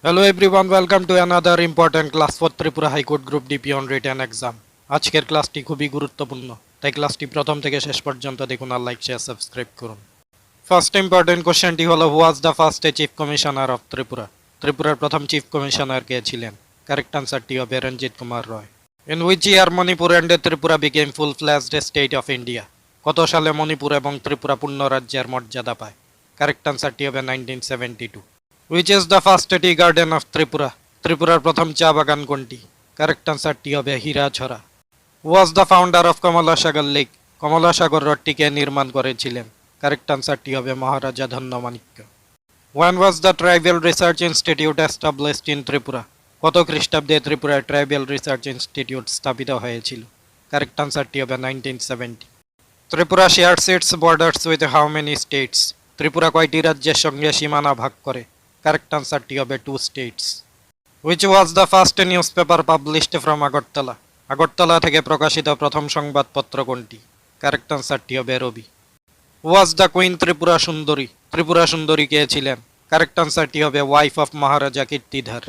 Hello everyone, welcome to another important class for Tripura High Court Group DP on written exam. আজকের ক্লাসটি খুবই গুরুত্বপূর্ণ, তাই ক্লাসটি প্রথম থেকে শেষ পর্যন্ত দেখুন আর লাইক শেয়ার সাবস্ক্রাইব করুন। ফার্স্ট ইম্পর্টেন্ট কোশ্চেনটি হলো who was the first chief commissioner of Tripura? ত্রিপুরার প্রথম চিফ কমিশনার কে ছিলেন? কারেক্ট আনসারটি হবে Ranjit Kumar Roy. In which year Manipur and Tripura became full fledged state of India? কত সালে মণিপুর এবং ত্রিপুরা পূর্ণ রাজ্যের মর্যাদা পায়? কারেক্ট আনসারটি হবে 1972। Which is the first tea garden of Tripura? ত্রিপুরার প্রথম চা বাগান কোনটি? কারেক্ট আনসারটি হবে Hirachhara. Was the founder of Kamala Sagar lake? Kamala Sagar হ্রদটিকে নির্মাণ করেছিলেন? কারেক্ট আনসারটি হবে মহারাজা ধন্যমাণিক্য। When was the Tribal Research Institute established in Tripura? কত খ্রিস্টাব্দে ত্রিপুরায় ট্রাইবাল রিসার্চ ইনস্টিটিউট স্থাপিত হয়েছিল? কারেক্ট আনসারটি হবে 1970। Tripura shares it's borders with how many states? Tripura কয়টি রাজ্যের সঙ্গে সীমানা ভাগ করে? কারেক্ট আনসারটি হবে 2 states. Which was the first newspaper published from Agartala? Agartala থেকে প্রকাশিত প্রথম সংবাদপত্র কোনটি? কারেক্ট আনসারটি হবে রবি। Was the Queen Tripura Sundari? Tripura Sundari কে ছিলেন? কারেক্ট আনসারটি হবে wife of Maharaja Kirtidhar.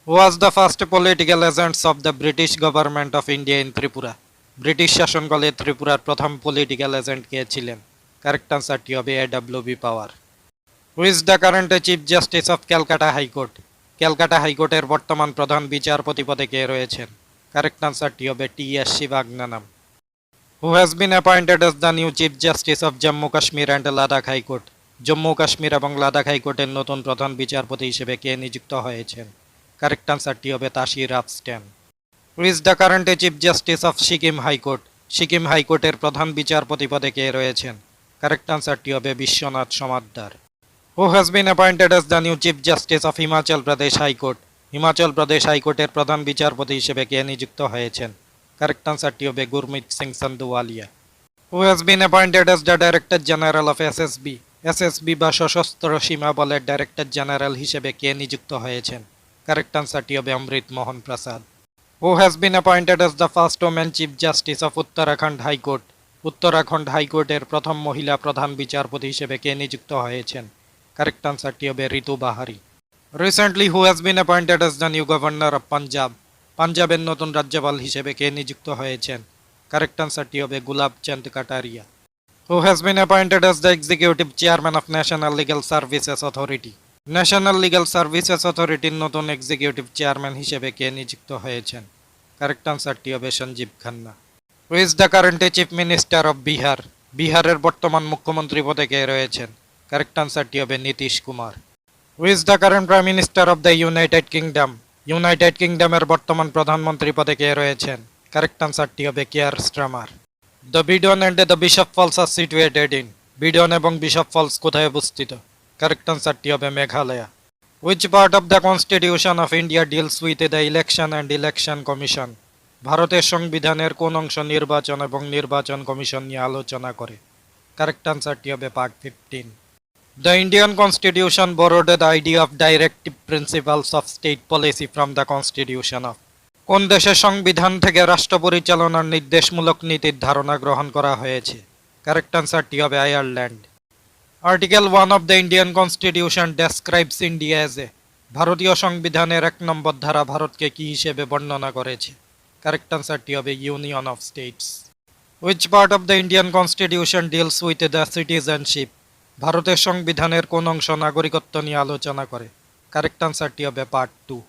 Was the first political agents of the British government of India in Tripura? British শাসনকালে ত্রিপুরার প্রথম পলিটিক্যাল এজেন্ট কে ছিলেন? কারেক্ট আনসারটি হবে A.W.B. Power. Who is the current chief justice of Calcutta high court? Calcutta হাইকোর্টের বর্তমান প্রধান বিচারপতি পদে কে রয়েছেন? কারেক্ট আনসারটি হবে T.S. Sivagnanam. Who has been appointed as the new chief justice of Jammu Kashmir and Ladakh high court? Jammu Kashmir এবং লাদাখ হাইকোর্টের নতুন প্রধান বিচারপতি হিসেবে কে নিযুক্ত হয়েছেন? কারেক্ট আনসারটি হবে Tashi Rabstan. Who is the current chief justice of Sikkim high court? Sikkim হাইকোর্টের প্রধান বিচারপতি পদে কে রয়েছেন? কারেক্ট আনসারটি হবে Biswanath Somadder. Who has been appointed as the new chief justice of Himachal Pradesh high court? Himachal Pradesh হাইকোর্টের প্রধান বিচারপতি হিসেবে কে নিযুক্ত হয়েছেন? কারেক্ট আনসারটি হবে Gurmeet Singh Sandhawalia. Who has been appointed as the director general of SSB? SSB বা সশস্ত্র সীমা বলের ডাইরেক্টর জেনারেল হিসেবে কে নিযুক্ত হয়েছেন? কারেক্ট আনসারটি হবে Amrit Mohan Prasad. Who has been appointed as the first women chief justice of Uttarakhand high court? Uttarakhand হাইকোর্টের প্রথম মহিলা প্রধান বিচারপতি হিসেবে কে নিযুক্ত হয়েছেন? কারেক্ট আনসারটি হবে ঋতু বাহারি। Recently who has been appointed as the new governor of Punjab? পাঞ্জাবের নতুন রাজ্যপাল হিসেবে কে নিযুক্ত হয়েছেন? কারেক্ট আনসারটি হবে গুলাব চাঁদ কাটারিয়া। হু has been appointed as the executive chairman of national legal services authority? National legal services অথরিটির নতুন এক্সিকিউটিভ চেয়ারম্যান হিসেবে কে নিযুক্ত হয়েছেন? কারেক্ট আনসারটি হবে Sanjiv Khanna. Who is the current chief minister of Bihar? বিহারের বর্তমান মুখ্যমন্ত্রী পদে কে রয়েছেন? কারেক্ট আনসারটি হবে Nitish Kumar. Who is the current prime minister of the United Kingdom? United কিংডমের বর্তমান প্রধানমন্ত্রী পদে কে রয়েছেন? কারেক্ট আনসারটি হবে Keir Starmer. The Beadon and the Bishop Falls are situated in? Beadon এবং বিশপ ফলস কোথায় অবস্থিত? কারেক্ট আনসারটি হবে Meghalaya. Which part of the constitution of India deals with the election and election commission? ভারতের সংবিধানের কোন অংশ নির্বাচন এবং নির্বাচন কমিশন নিয়ে আলোচনা করে? কারেক্ট আনসারটি হবে part 15। The Indian Constitution borrowed the idea of directive principles of state policy from the Constitution of? কোন দেশের সংবিধান থেকে রাষ্ট্র পরিচালনার নির্দেশমূলক নীতির ধারণা গ্রহণ করা হয়েছে? কারেক্ট আনসারটি হবে Ireland. Article 1 of the Indian constitution describes India as a? ভারতীয় সংবিধানের 1 নম্বর ধারা ভারতকে কি হিসেবে বর্ণনা করেছে? কারেক্ট আনসারটি হবে union of states. Which part of the Indian constitution deals with the citizenship? ভারতের সংবিধানের কোন অংশ নাগরিকত্ব নিয়ে আলোচনা করে? কারেক্ট আনসারটি হবে part 2।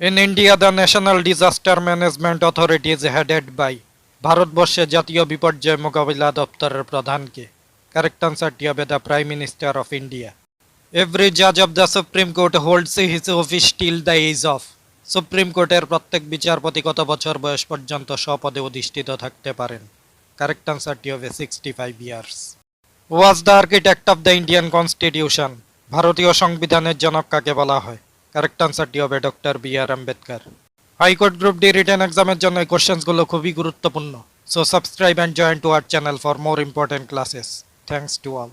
In India the National Disaster Management Authority is headed by? ভারতবর্ষে জাতীয় বিপর্যয় মোকাবিলা দপ্তরের প্রধানকে? কারেক্ট আনসারটি হবে the prime minister of India. Every জাজ of the supreme court holds his office till the age of? Supreme কোর্টের প্রত্যেক বিচারপতি কত বছর বয়স পর্যন্ত স্বপদে অধিষ্ঠিত থাকতে পারেন? কারেক্ট আনসারটি হবে 65 years. Was the architect of the Indian constitution? ভারতীয় সংবিধানের জনক কাকে বলা হয়? কারেক্ট আনসারটি হবে doctor B.R.. Ambedkar. High court group D written এক্সামের জন্য এই কোশ্চেন্সগুলো খুবই গুরুত্বপূর্ণ। So subscribe and join to our channel for more important classes. Thanks to all.